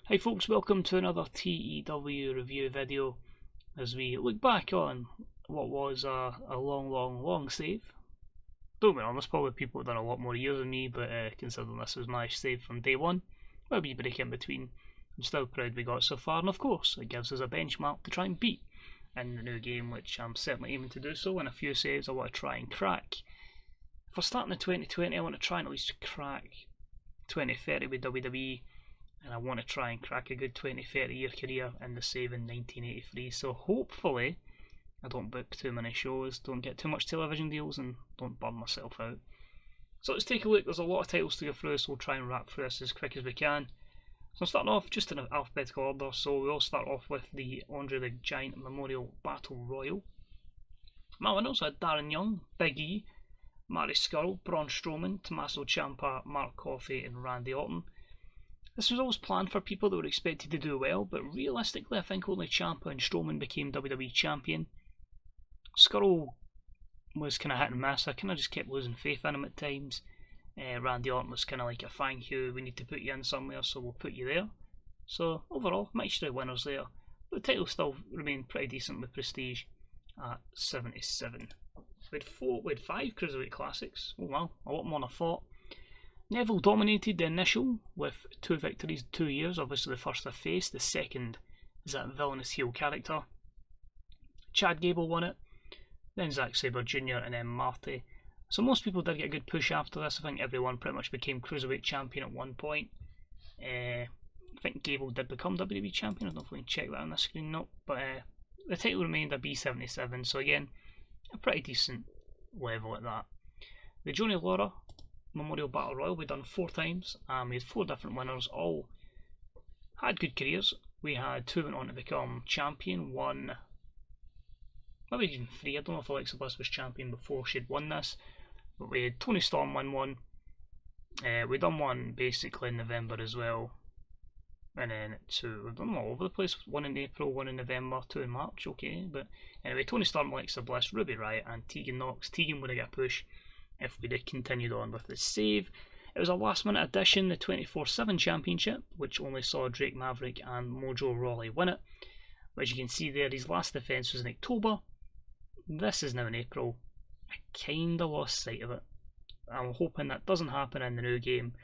Hi folks, welcome to another TEW review video as we look back on what was a long save. Don't be honest, probably people have done a lot more years than me, but considering this was my save from day one, with a wee break in between, I'm still proud we got so far, and of course it gives us a benchmark to try and beat in the new game, which I'm certainly aiming to do so. In a few saves I want to try and crack. For starting in 2020, I want to try and at least crack 2030 with WWE, and I want to try and crack a good 20-30 year career in the save in 1983, so hopefully I don't book too many shows, don't get too much television deals, and don't burn myself out. So let's take a look. There's a lot of titles to go through, so we'll try and wrap through this as quick as we can. So I'm starting off just in alphabetical order, so we'll start off with the Andre the Giant Memorial Battle Royal. My winners are Darren Young, Big E, Marty Scurll, Braun Strowman, Tommaso Ciampa, Mark Coffey and Randy Orton. This was always planned for people that were expected to do well, but realistically I think only Ciampa and Strowman became WWE Champion. Scurll was kind of hit and miss. I kind of just kept losing faith in him at times. Randy Orton was kind of like a thank you, we need to put you in somewhere, so we'll put you there. So overall, mixture of winners there. But the title still remained pretty decent with prestige at 77. We had 5 Cruiserweight Classics. Oh wow, a lot more than I thought. Neville dominated the initial with 2 victories in 2 years. Obviously the first a face, the second is that villainous heel character. Chad Gable won it, then Zack Sabre Jr. and then Marty. So most people did get a good push after this. I think everyone pretty much became Cruiserweight Champion at one point. I think Gable did become WWE Champion. I don't know if we can check that on the screen, no. But the title remained at B77, so again, a pretty decent level at that. The Johnny Laura Memorial Battle Royal we done 4 times, and we had 4 different winners, all had good careers. We had 2 went on to become champion, 1, maybe even 3, I don't know if Alexa Bliss was champion before she'd won this, but we had Toni Storm win 1, we done 1 basically in November as well, and then 2, we've done them all over the place, 1 in April, 1 in November, 2 in March, okay, but anyway, Toni Storm, Alexa Bliss, Ruby Riott and Tegan Nox. Tegan would have got a push if we'd have continued on with the save. It was a last minute addition, the 24/7 Championship, which only saw Drake Maverick and Mojo Rawley win it. But as you can see there, his last defence was in October. This is now in April. I kinda lost sight of it. I'm hoping that doesn't happen in the new game.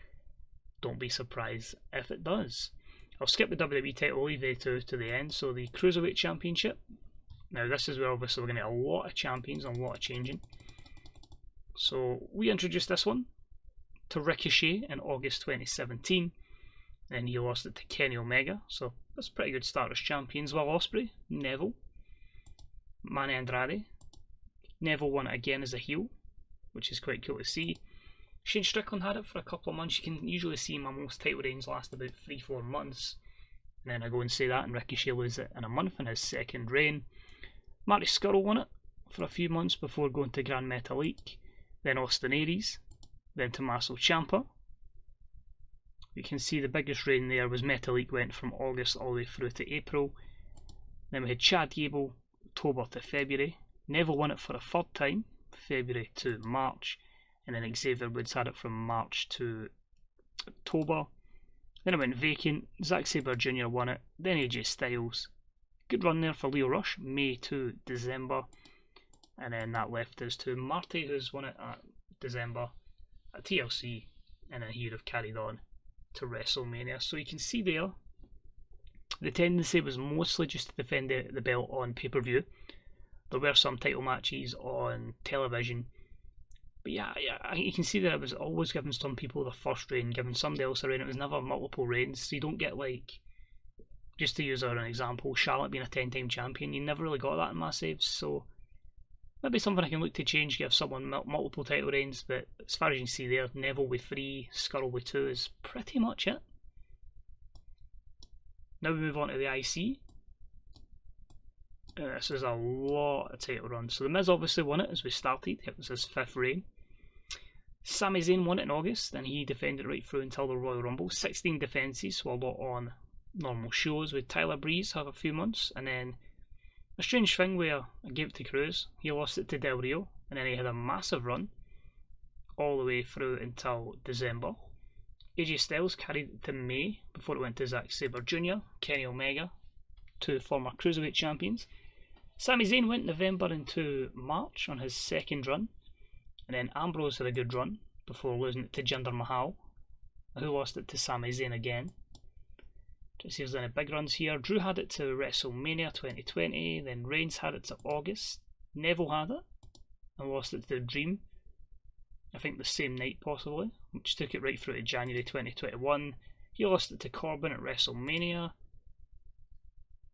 Don't be surprised if it does. I'll skip the WWE title, leave the 2 to the end. So the Cruiserweight Championship. Now this is where obviously we're going to get a lot of champions and a lot of changing. So we introduced this one to Ricochet in August 2017, then he lost it to Kenny Omega, so that's a pretty good start as champions. Will Ospreay, Neville, Manny Andrade. Neville won it again as a heel, which is quite cool to see. Shane Strickland had it for a couple of months. You can usually see my most title reigns last about 3-4 months, and then I go and say that and Ricochet loses it in a month in his second reign. Marty Scurll won it for a few months before going to Grand Metalik. Then Austin Aries, then Tommaso Ciampa. You can see the biggest reign there was Metalik, went from August all the way through to April. Then we had Chad Gable, October to February. Neville won it for a 3rd time, February to March. And then Xavier Woods had it from March to October. Then it went vacant, Zack Sabre Jr. won it, then AJ Styles. Good run there for Leo Rush, May to December. And then that left us to Marty, who's won it at December at TLC, and then he would have carried on to WrestleMania. So you can see there, the tendency was mostly just to defend the belt on pay-per-view. There were some title matches on television, but yeah, you can see that it was always giving some people the first reign, giving somebody else a reign. It was never multiple reigns, so you don't get, like, just to use an example, Charlotte being a 10-time champion. You never really got that in my saves, so maybe something I can look to change, give someone multiple title reigns, but as far as you can see there, Neville with 3, Scurll with 2 is pretty much it. Now we move on to the IC. This is a lot of title runs. So The Miz obviously won it as we started, it was his 5th reign. Sami Zayn won it in August, and he defended right through until the Royal Rumble. 16 defences, so a lot on normal shows, with Tyler Breeze have a few months, and then a strange thing where I gave it to Cruz, he lost it to Del Rio, and then he had a massive run all the way through until December. AJ Styles carried it to May before it went to Zack Sabre Jr., Kenny Omega, two former Cruiserweight champions. Sami Zayn went November into March on his second run, and then Ambrose had a good run before losing it to Jinder Mahal, who lost it to Sami Zayn again. Let's see if there's any big runs here. Drew had it to WrestleMania 2020, then Reigns had it to August, Neville had it and lost it to The Dream, I think the same night possibly, which took it right through to January 2021. He lost it to Corbin at WrestleMania.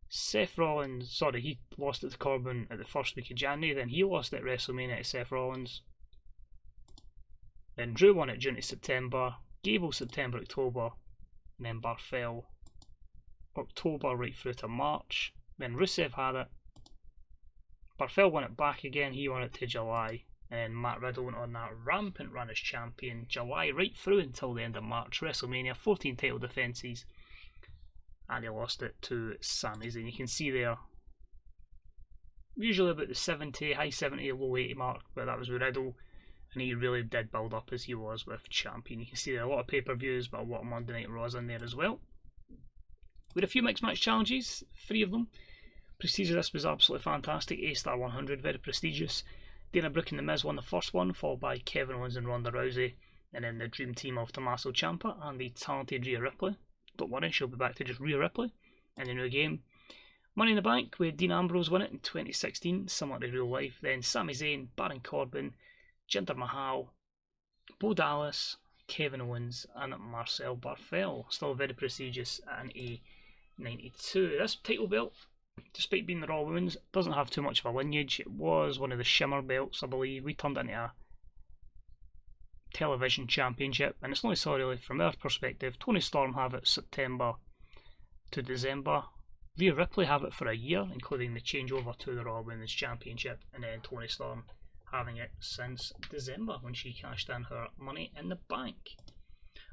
Seth Rollins, he lost it to Corbin at the first week of January, then he lost it at WrestleMania to Seth Rollins. Then Drew won it June to September, Gable September, October, and then Barthel October right through to March. Then Rusev had it. Barthel won it back again, he won it to July. And then Matt Riddle went on that rampant run as champion, July right through until the end of March. WrestleMania, 14 title defences. And he lost it to Sami Zayn. You can see there, usually about the 70, high 70, low 80 mark, but that was with Riddle. And he really did build up as he was with champion. You can see there a lot of pay-per-views, but a lot of Monday Night Raws in there as well. We had a few mixed match challenges, 3 of them. Prestige of this was absolutely fantastic. A-Star 100, very prestigious. Dana Brooke and The Miz won the first one, followed by Kevin Owens and Ronda Rousey. And then the dream team of Tommaso Ciampa and the talented Rhea Ripley. Don't worry, she'll be back to just Rhea Ripley in the new game. Money in the Bank, with Dean Ambrose won it in 2016, similar to real life. Then Sami Zayn, Baron Corbin, Jinder Mahal, Bo Dallas, Kevin Owens and Marcel Barthel. Still very prestigious and a 92. This title belt, despite being the Raw Women's, doesn't have too much of a lineage. It was one of the Shimmer belts, I believe. We turned it into a television championship, and it's only really from our perspective. Toni Storm have it September to December. Rhea Ripley have it for a year, including the changeover to the Raw Women's Championship, and then Toni Storm having it since December when she cashed in her Money in the Bank.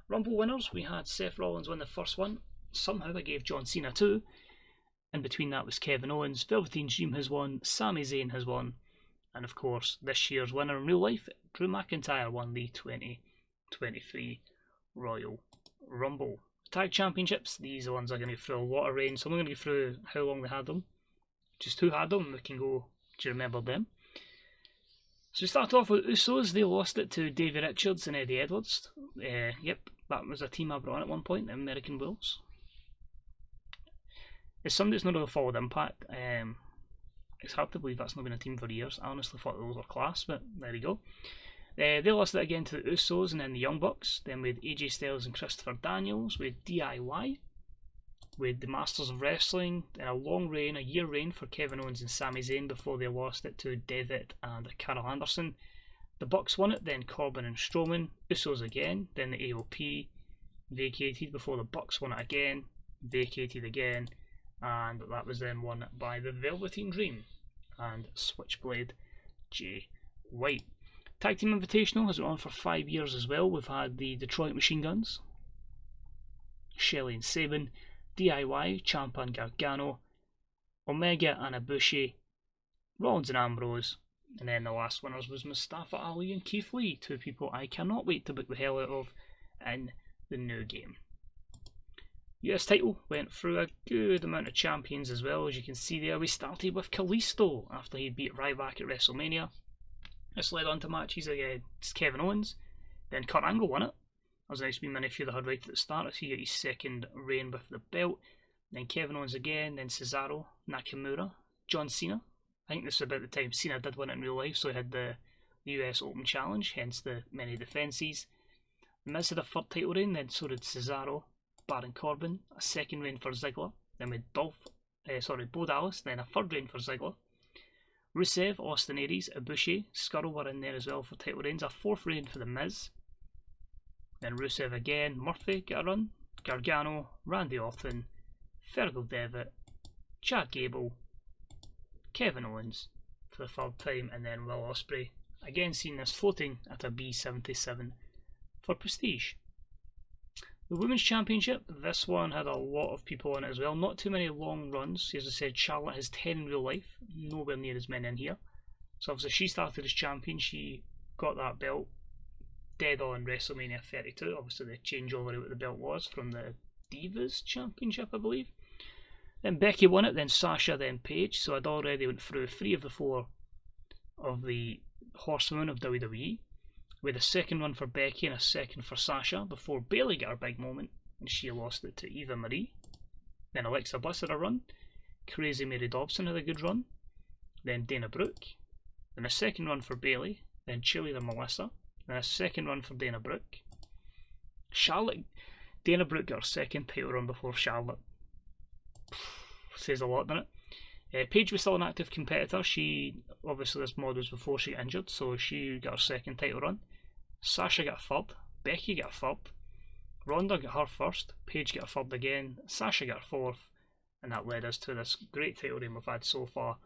Rumble winners, we had Seth Rollins win the first one. Somehow I gave John Cena 2. In between that was Kevin Owens. Velveteen Dream has won. Sami Zayn has won. And of course, this year's winner in real life, Drew McIntyre, won the 2023 Royal Rumble. Tag Championships, these are ones I'm going to go through a lot of reigns, so I'm not going to go through how long they had them. Just who had them, we can go, do you remember them? So we start off with Usos. They lost it to Davey Richards and Eddie Edwards. Yep, that was a team I brought on at one point, the American Bulls. As somebody that's not really followed Impact, it's hard to believe that's not been a team for years. I honestly thought those were class, but there you go. They lost it again to the Usos and then the Young Bucks. Then with AJ Styles and Christopher Daniels, with DIY, with the Masters of Wrestling, then a long reign, a year reign for Kevin Owens and Sami Zayn before they lost it to Devitt and Carl Anderson. The Bucks won it, then Corbin and Strowman. Usos again, then the AOP vacated before the Bucks won it again, vacated again, and that was then won by the Velveteen Dream and Switchblade Jay White. Tag Team Invitational has been on for 5 years as well. We've had the Detroit Machine Guns, Shelley and Sabin, DIY, Ciampa and Gargano, Omega and Ibushi, Rollins and Ambrose, and then the last winners was Mustafa Ali and Keith Lee, two people I cannot wait to book the hell out of in the new game. US title went through a good amount of champions as well. As you can see there, we started with Kalisto after he beat Ryback at WrestleMania. This led on to matches against Kevin Owens, then Kurt Angle won it. That was a nice wee mini feud they had right at the start. So he got his second reign with the belt. Then Kevin Owens again, then Cesaro, Nakamura, John Cena. I think this was about the time Cena did win it in real life, so he had the US Open Challenge, hence the many defences. The Miz had a third title reign, then so did Cesaro, Baron Corbin, a second reign for Ziggler, then with Bo Dallas, then a third reign for Ziggler. Rusev, Austin Aries, Ibushi, Scurll were in there as well for title reigns, a fourth reign for the Miz. Then Rusev again, Murphy got a run, Gargano, Randy Orton, Fergal Devitt, Chad Gable, Kevin Owens for the third time, and then Will Ospreay, again seen this floating at a B77 for Prestige. The Women's Championship, this one had a lot of people in it as well, not too many long runs. As I said, Charlotte has 10 in real life, nowhere near as many in here. So obviously she started as champion, she got that belt, dead on WrestleMania 32. Obviously the changeover of what the belt was from the Divas Championship, I believe. Then Becky won it, then Sasha, then Paige. So I'd already went through 3 of the 4 of the Horsewomen of WWE, with a second one for Becky and a second for Sasha before Bayley got her big moment and she lost it to Eva Marie. Then Alexa Bliss had a run. Crazy Mary Dobson had a good run. Then Dana Brooke. Then a second run for Bayley. Then Cheerleader Melissa. Then a second run for Dana Brooke. Dana Brooke got her second title run before Charlotte. Says a lot, doesn't it? Paige was still an active competitor. She, obviously this mod was before she got injured, so she got her second title run. Sasha got a third. Becky got a third. Ronda got her first. Paige got a third again. Sasha got a fourth. And that led us to this great title reign we've had so far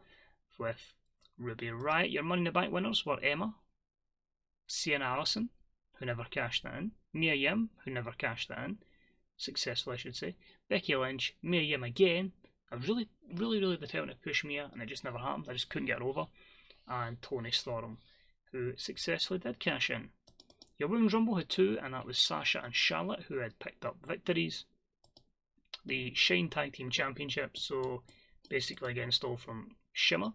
with Ruby Riott. Your Money in the Bank winners were Emma, Sienna Allison, who never cashed that in, Mia Yim, who never cashed that in, successfully I should say, Becky Lynch, Mia Yim again. I was really determined to push Mia and it just never happened. I just couldn't get her over. And Toni Storm, who successfully did cash in. Your Women's Rumble had 2, and that was Sasha and Charlotte, who had picked up victories. The Shine Tag Team Championship, so basically again stole from Shimmer.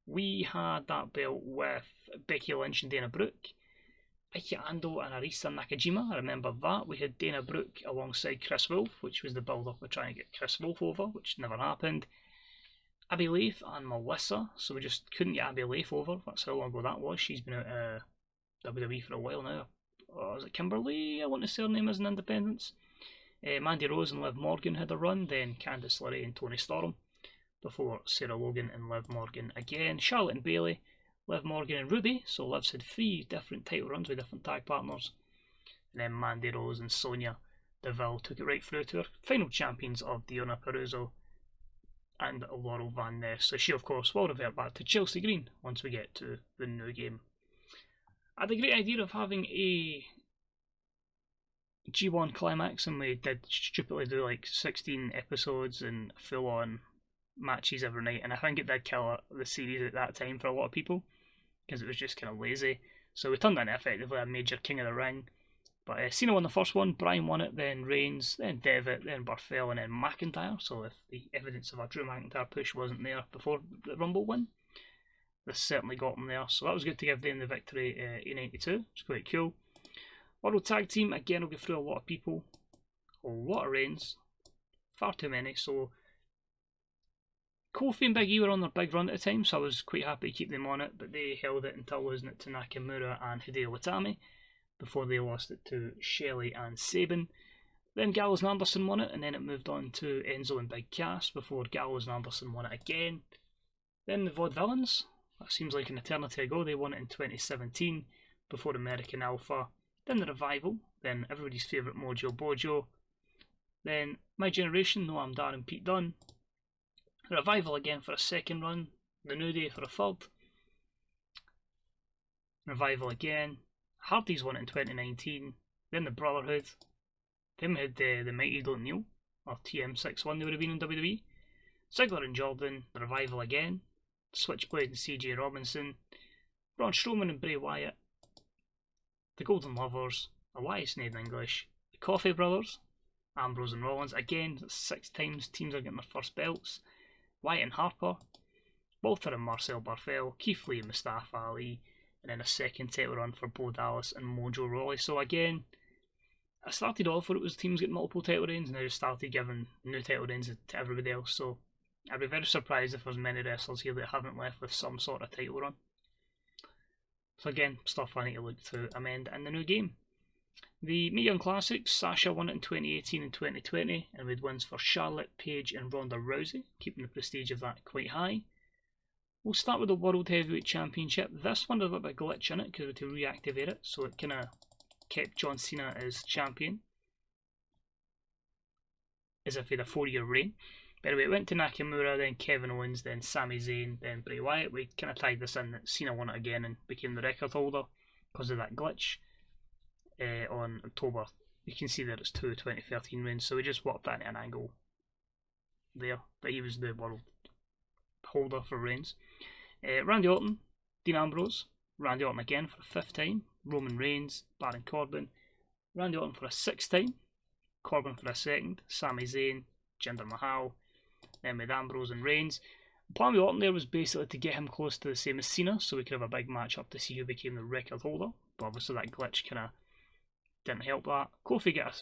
We had that belt with Becky Lynch and Dana Brooke, Ike Ando and Arisa Nakajima. I remember that. We had Dana Brooke alongside Chris Wolf, which was the build-up of trying to get Chris Wolf over, which never happened. Abby Leif and Melissa, so we just couldn't get Abby Leif over. That's how long ago that was. She's been out WWE for a while now. Or is it Kimberly? I want to say her name is in Independence. Mandy Rose and Liv Morgan had a run, then Candice LeRae and Toni Storm, before Sarah Logan and Liv Morgan again. Charlotte and Bayley, Liv Morgan and Ruby, so Liv's had 3 different title runs with different tag partners. And then Mandy Rose and Sonya Deville took it right through to her final champions of Deonna Purrazzo and Laurel Van Ness. So she of course will revert back to Chelsea Green once we get to the new game. I had a great idea of having a G1 climax, and we did stupidly do like 16 episodes and full on matches every night, and I think it did kill the series at that time for a lot of people because it was just kind of lazy. So we turned into effectively a major King of the Ring. But Cena won the first one, Bryan won it, then Reigns, then Devitt, then Barthel, and then McIntyre. So if the evidence of a Drew McIntyre push wasn't there before the Rumble win, this certainly got him there. So that was good to give them the victory in '92. It's quite cool. World Tag Team, again, will go through a lot of people, a lot of reigns, far too many. So Kofi and Big E were on their big run at the time, so I was quite happy to keep them on it, but they held it until losing it to Nakamura and Hideo Itami before they lost it to Shelley and Sabin. Then Gallows and Anderson won it, and then it moved on to Enzo and Big Cass before Gallows and Anderson won it again. Then the Vaudevillains, that seems like an eternity ago, they won it in 2017 before American Alpha. Then the Revival, then everybody's favourite Mojo Bojo. Then My Generation, Noam Dar and Pete Dunne. The Revival again for a second run. The New Day for a third. Revival again. Hardys won it in 2019. Then the Brotherhood. Then we had the Mighty Don't Kneel, or TM61 they would have been in WWE. Ziggler and Jordan, the Revival again. Switchblade and CJ Robinson. Braun Strowman and Bray Wyatt. The Golden Lovers, Elias and Aiden English, the Coffey Brothers, Ambrose and Rollins, again 6 times teams are getting their first belts, Wyatt and Harper, Walter and Marcel Barthel, Keith Lee and Mustafa Ali, and then a second title run for Bo Dallas and Mojo Rawley. So again, I started off where it was teams getting multiple title reigns, and I just started giving new title reigns to everybody else, so I'd be very surprised if there's many wrestlers here that haven't left with some sort of title run. So again, stuff I need to look to amend in the new game. The Mae Young Classics, Sasha won it in 2018 and 2020, and with wins for Charlotte, Paige and Ronda Rousey, keeping the prestige of that quite high. We'll start with the World Heavyweight Championship. This one had a little bit of glitch in it because we had to reactivate it, so it kind of kept John Cena as champion, as if he had a 4-year reign. But anyway, it went to Nakamura, then Kevin Owens, then Sami Zayn, then Bray Wyatt. We kind of tied this in that Cena won it again and became the record holder because of that glitch on October. You can see that it's 2 2013 reigns, so we just warped that at an angle there, that he was the world holder for reigns. Randy Orton, Dean Ambrose, Randy Orton again for the 5th time, Roman Reigns, Baron Corbin, Randy Orton for a 6th time, Corbin for a 2nd, Sami Zayn, Jinder Mahal, then with Ambrose and Reigns. The plan with Orton there was basically to get him close to the same as Cena, so we could have a big match up to see who became the record holder, but obviously that glitch kind of didn't help that. Kofi got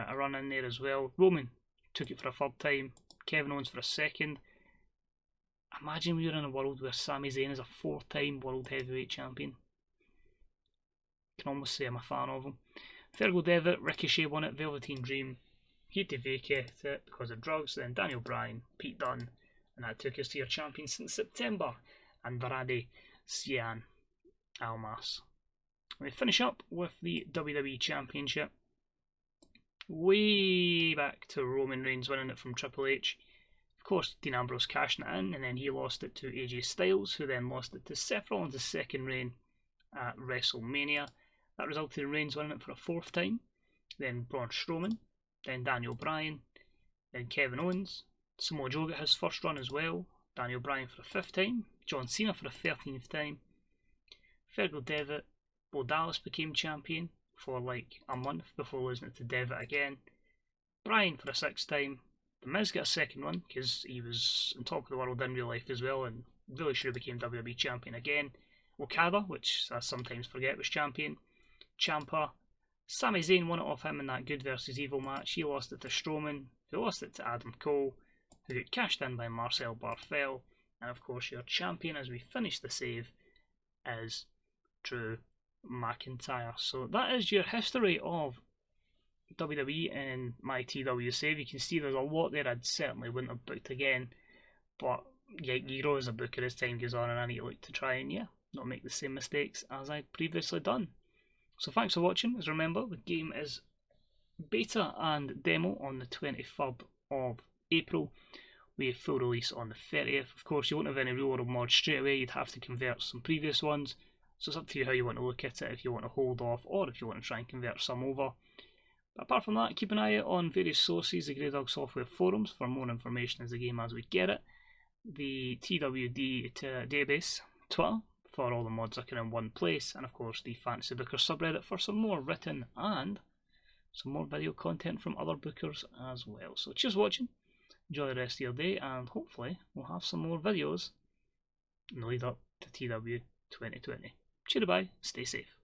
a run in there as well. Roman took it for a 3rd time, Kevin Owens for a 2nd. Imagine we were in a world where Sami Zayn is a 4th time World Heavyweight Champion. Can almost say I'm a fan of him. Fergal Devitt, Ricochet won it, Velveteen Dream. He had to vacate it because of drugs. Then Daniel Bryan, Pete Dunne, and that took us to your champion since September, Andrade Cien Almas. We finish up with the WWE Championship. Way back to Roman Reigns winning it from Triple H. Of course, Dean Ambrose cashing it in, and then he lost it to AJ Styles, who then lost it to Seth Rollins' 2nd reign at WrestleMania. That resulted in Reigns winning it for a 4th time, then Braun Strowman, then Daniel Bryan, then Kevin Owens, Samoa Joe got his 1st run as well, Daniel Bryan for a 5th time, John Cena for a 13th time, Fergal Devitt, Bo Dallas became champion for like a month before losing it to Devitt again, Bryan for a 6th time, The Miz got a 2nd one because he was on top of the world in real life as well and really should have became WWE champion again, Okada, which I sometimes forget was champion, Ciampa, Sami Zayn won it off him in that Good vs Evil match. He lost it to Strowman, who lost it to Adam Cole, who got cashed in by Marcel Barthel, and of course your champion as we finish the save is Drew McIntyre. So that is your history of WWE and my TW save. You can see there's a lot there I certainly wouldn't have booked again, but yeah, you grow as a booker as time goes on, and I need to look to try and not make the same mistakes as I'd previously done. So thanks for watching. As remember, the game is beta and demo on the 23rd of April. We have full release on the 30th. Of course, you won't have any real world mods straight away. You'd have to convert some previous ones. So it's up to you how you want to look at it, if you want to hold off or if you want to try and convert some over. But apart from that, keep an eye out on various sources, the Grey Dog Software forums for more information as the game as we get it. The TWD database, Twitter, for all the mods are in one place, and of course the Fantasy Booker subreddit for some more written and some more video content from other bookers as well. So cheers for watching, enjoy the rest of your day, and hopefully we'll have some more videos in the lead up to TW 2020. Cheerio, bye, stay safe.